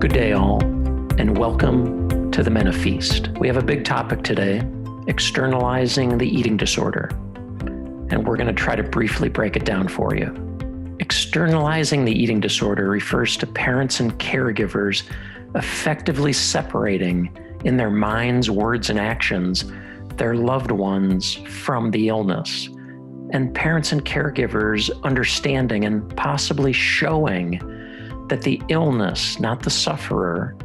Good day, all, and welcome to the Men of F.E.A.S.T. We have a big topic today, externalizing the eating disorder, and we're going to try to briefly break it down for you. Externalizing the eating disorder refers to parents and caregivers effectively separating in their minds, words, and actions their loved ones from the illness, and parents and caregivers understanding and possibly showing that the illness, not the sufferer,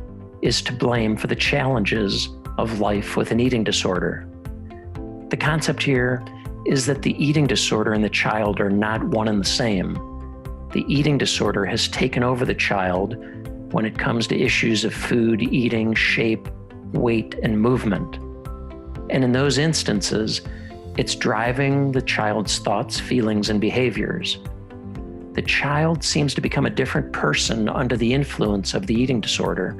is to blame for the challenges of life with an eating disorder. The concept here is that the eating disorder and the child are not one and the same. The eating disorder has taken over the child when it comes to issues of food, eating, shape, weight, and movement. And in those instances, it's driving the child's thoughts, feelings, and behaviors. The child seems to become a different person under the influence of the eating disorder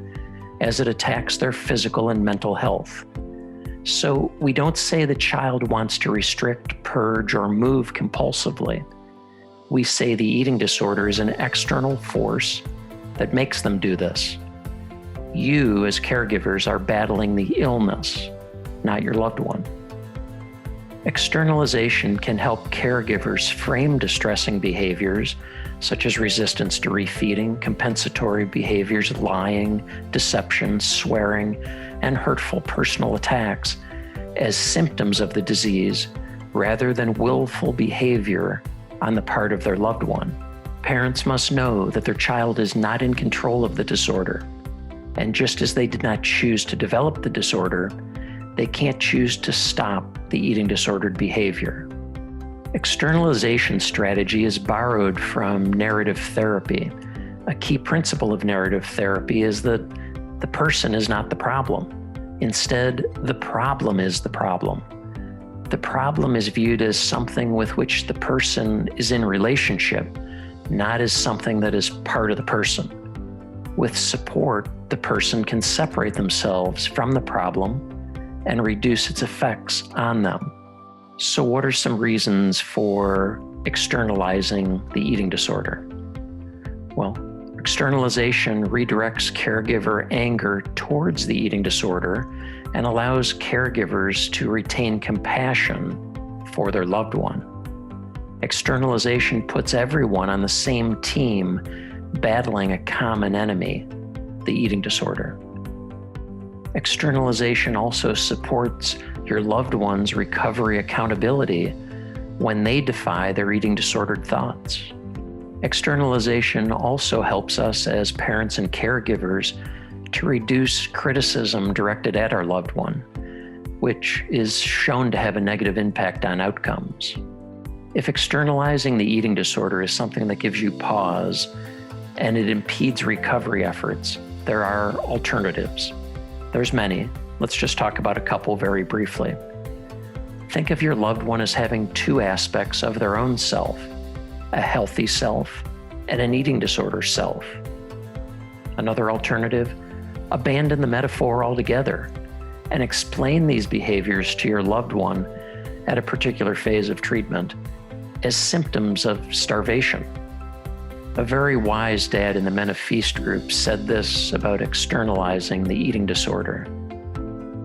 as it attacks their physical and mental health. So we don't say the child wants to restrict, purge, or move compulsively. We say the eating disorder is an external force that makes them do this. You, as caregivers, are battling the illness, not your loved one. Externalization can help caregivers frame distressing behaviors such as resistance to refeeding, compensatory behaviors, lying, deception, swearing, and hurtful personal attacks as symptoms of the disease rather than willful behavior on the part of their loved one. Parents must know that their child is not in control of the disorder, and just as they did not choose to develop the disorder, they can't choose to stop the eating disordered behavior. Externalization strategy is borrowed from narrative therapy. A key principle of narrative therapy is that the person is not the problem. Instead, the problem is the problem. The problem is viewed as something with which the person is in relationship, not as something that is part of the person. With support, the person can separate themselves from the problem and reduce its effects on them. So what are some reasons for externalizing the eating disorder? Well, externalization redirects caregiver anger towards the eating disorder and allows caregivers to retain compassion for their loved one. Externalization puts everyone on the same team battling a common enemy, the eating disorder. Externalization also supports your loved one's recovery accountability when they defy their eating disordered thoughts. Externalization also helps us as parents and caregivers to reduce criticism directed at our loved one, which is shown to have a negative impact on outcomes. If externalizing the eating disorder is something that gives you pause and it impedes recovery efforts, there are alternatives. There's many. Let's just talk about a couple very briefly. Think of your loved one as having two aspects of their own self, a healthy self and an eating disorder self. Another alternative, abandon the metaphor altogether and explain these behaviors to your loved one at a particular phase of treatment as symptoms of starvation. A very wise dad in the Men of F.E.A.S.T group said this about externalizing the eating disorder.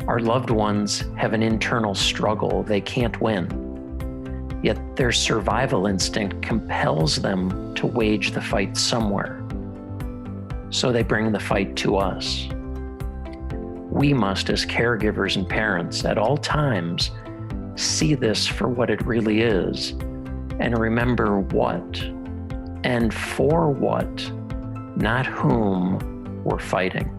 Our loved ones have an internal struggle they can't win, yet their survival instinct compels them to wage the fight somewhere. So they bring the fight to us. We must, as caregivers and parents, at all times, see this for what it really is and remember what and for what, not whom, we're fighting.